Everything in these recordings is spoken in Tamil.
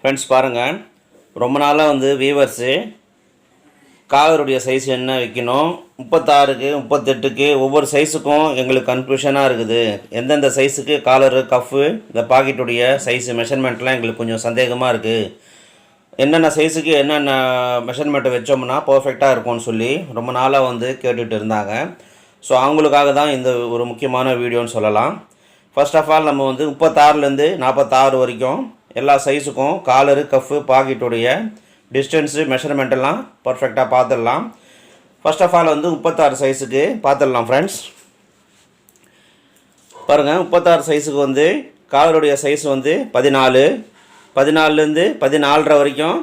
ஃப்ரெண்ட்ஸ் பாருங்கள், ரொம்ப நாளாக வியூவர்ஸு காலருடைய சைஸ் என்ன வைக்கணும், 36க்கு 38க்கு ஒவ்வொரு சைஸுக்கும் எங்களுக்கு கன்ஃபியூஷனாக இருக்குது. எந்தெந்த சைஸுக்கு காலரு கஃப்பு இந்த பாக்கெட்டுடைய சைஸு மெஷர்மெண்ட்லாம் எங்களுக்கு கொஞ்சம் சந்தேகமாக இருக்குது. என்னென்ன சைஸுக்கு என்னென்ன மெஷர்மெண்ட்டை வச்சோம்னா பர்ஃபெக்டாக இருக்கும்னு சொல்லி ரொம்ப நாளாக கேட்டுகிட்டு இருந்தாங்க. ஸோ அவங்களுக்காக தான் இந்த ஒரு முக்கியமான வீடியோன்னு சொல்லலாம். ஃபர்ஸ்ட் ஆஃப் ஆல் நம்ம 36லேருந்து 46 வரைக்கும் எல்லா சைஸுக்கும் காலரு கஃப்பு பாக்கெட்டுடைய டிஸ்டன்ஸு மெஷர்மெண்ட்டெல்லாம் பர்ஃபெக்டாக பார்த்துடலாம். ஃபர்ஸ்ட் ஆஃப் ஆல் 36 சைஸுக்கு பார்த்துடலாம் ஃப்ரெண்ட்ஸ். பாருங்கள், 36 சைஸுக்கு காலருடைய சைஸ் 14, 14லேருந்து 14.5 வரைக்கும்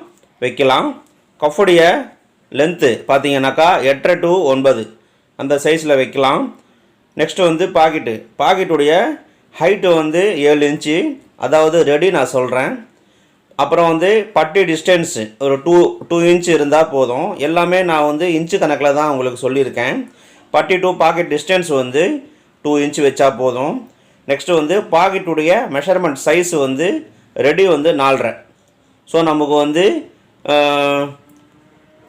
வைக்கலாம். கஃபுடைய லென்த்து பார்த்தீங்கன்னாக்கா 8 to 9 அந்த சைஸில் வைக்கலாம். நெக்ஸ்ட்டு பாக்கெட்டுடைய ஹைட்டு 7 இன்ச்சு, அதாவது ரெடி நான் சொல்கிறேன். அப்புறம் பட்டி டிஸ்டன்ஸு ஒரு 2 இன்ச்சு இருந்தால் போதும். எல்லாமே நான் இன்ச்சு கணக்கில் தான் உங்களுக்கு சொல்லியிருக்கேன். பட்டி டு பாக்கெட் டிஸ்டன்ஸ் 2 இன்ச்சு வச்சா போதும். நெக்ஸ்ட்டு பாக்கெட்டுடைய மெஷர்மெண்ட் சைஸ் ரெடி 4.5. ஸோ நமக்கு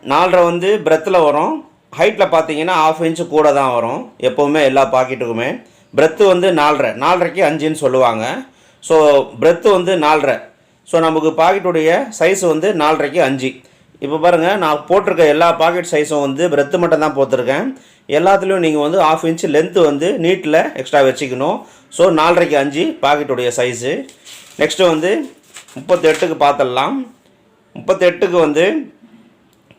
4.5 பிரெத்தில் வரும். ஹைட்டில் பார்த்தீங்கன்னா 1/2 இன்ச்சு கூட தான் வரும் எப்போவுமே எல்லா பாக்கெட்டுக்குமே. பிரெத்து 4.5க்கு 5ன்னு சொல்லுவாங்க. So breadth 4.5. ஸோ நமக்கு பாக்கெட்டுடைய சைஸ் 4.5க்கு 5. இப்போ பாருங்கள், நான் போட்டிருக்க எல்லா பாக்கெட் சைஸும் பிரெத்து மட்டும் தான் போட்டிருக்கேன். எல்லாத்துலேயும் நீங்கள் 1/2 இன்ச்சு லென்த்து நீட்டில் எக்ஸ்ட்ரா வச்சுக்கணும். ஸோ 4.5க்கு 5 பாக்கெட்டுடைய சைஸு. நெக்ஸ்ட்டு 38க்கு பார்த்துடலாம். 38க்கு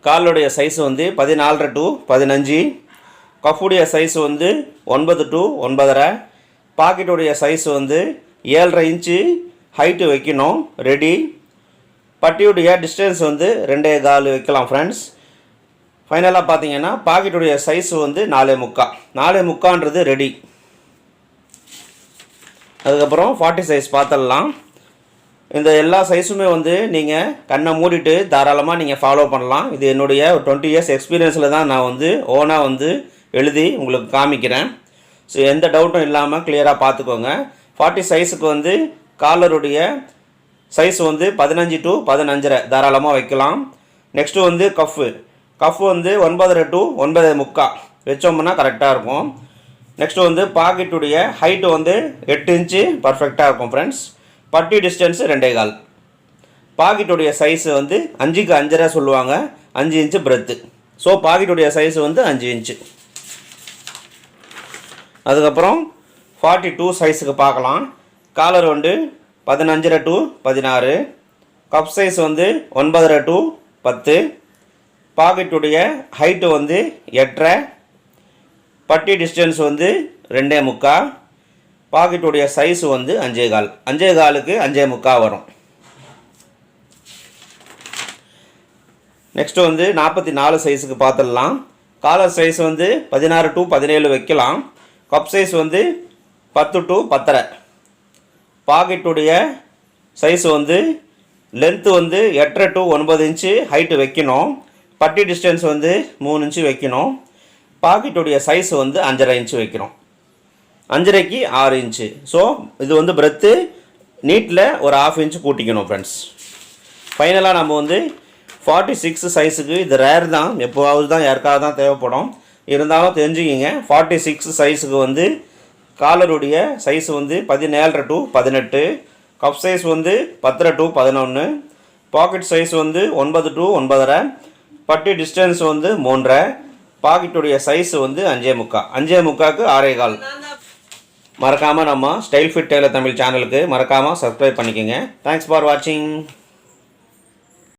காலுடைய சைஸ் 14.5 to 15. கஃபுடைய சைஸ் 9 to 9.5. பாக்கெட்டுடைய சைஸ் 7.5 இன்ச்சு ஹைட்டு வைக்கணும் ரெடி. பட்டியுடைய டிஸ்டன்ஸ் 2.25 வைக்கலாம் ஃப்ரெண்ட்ஸ். ஃபைனலாக பார்த்தீங்கன்னா பாக்கெட்டுடைய சைஸ் 4.75. 4.75ன்றது ரெடி. அதுக்கப்புறம் 40 சைஸ் பார்த்துடலாம். இந்த எல்லா சைஸுமே நீங்கள் கண்ணை மூடிட்டு தாராளமாக நீங்கள் ஃபாலோ பண்ணலாம். இது என்னுடைய 20 இயர்ஸ் எக்ஸ்பீரியன்ஸில் தான் நான் ஓனாக எழுதி உங்களுக்கு காமிக்கிறேன். ஸோ எந்த டவுட்டும் இல்லாமல் கிளியராக பார்த்துக்கோங்க. 40 சைஸுக்கு காலருடைய சைஸ் 15 to 15.5 தாராளமாக வைக்கலாம். நெக்ஸ்ட்டு கஃப்பு 9.5 to 9.75 வச்சோம்னா கரெக்டாக இருக்கும். நெக்ஸ்ட்டு பாக்கெட்டுடைய ஹைட்டு 8 இன்ச்சு பர்ஃபெக்டாக இருக்கும் ஃப்ரெண்ட்ஸ். பட்டி டிஸ்டன்ஸு 2.25. பாக்கெட்டுடைய சைஸு 5க்கு 5.5 சொல்லுவாங்க. 5 இன்ச்சு பிரெத்து. ஸோ பாக்கெட்டுடைய சைஸு 5 இன்ச்சு. அதுக்கப்புறம் 42 சைஸுக்கு பார்க்கலாம். Collar 15.5 to 16. Cuff size 9.5 to 10. பாக்கெட்டுடைய ஹைட்டு 8.5. பட்டி டிஸ்டன்ஸ் 2.25. பாக்கெட்டுடைய சைஸ் 5.25. 5.25க்கு 5.25 வரும். நெக்ஸ்ட்டு 44 சைஸுக்கு பார்த்துடலாம். காலர் சைஸ் 16 to 17 வைக்கலாம். Cuff size 10 to 10.5. பாக்கெட்டுடைய சைஸ் லென்த்து 8 to 9 இன்ச்சு ஹைட்டு வைக்கணும். பட்டி டிஸ்டன்ஸ் 3 இன்ச்சு வைக்கணும். பாக்கெட்டுடைய சைஸ் 5.5 இன்ச்சு வைக்கணும். 5.5க்கு 6 இன்ச்சு. ஸோ இது பிரெத்து நீட்டில் ஒரு 1/2 இன்ச்சு கூட்டிக்கணும் ஃப்ரெண்ட்ஸ். ஃபைனலாக நம்ம 46 சைஸுக்கு இது ரேர் தான், எப்போவாவது தான் யாருக்காவது தான் தேவைப்படும். இருந்தாலும் தெரிஞ்சுக்கிங்க. 46 சைஸுக்கு காலருடைய size 17 to 18. Cuff size 10 to 11. Pocket size 9 to 9.5. பட்டி டிஸ்டன்ஸ் 3.5. பாக்கெட்டுடைய சைஸ் 5.25. 5.25க்கு 6.25. மறக்காமல் நம்ம ஸ்டைல் ஃபிட் டெய்லர் தமிழ் சேனலுக்கு மறக்காமல் சப்ஸ்கிரைப் பண்ணிக்கோங்க. தேங்க்ஸ் ஃபார் வாட்சிங்.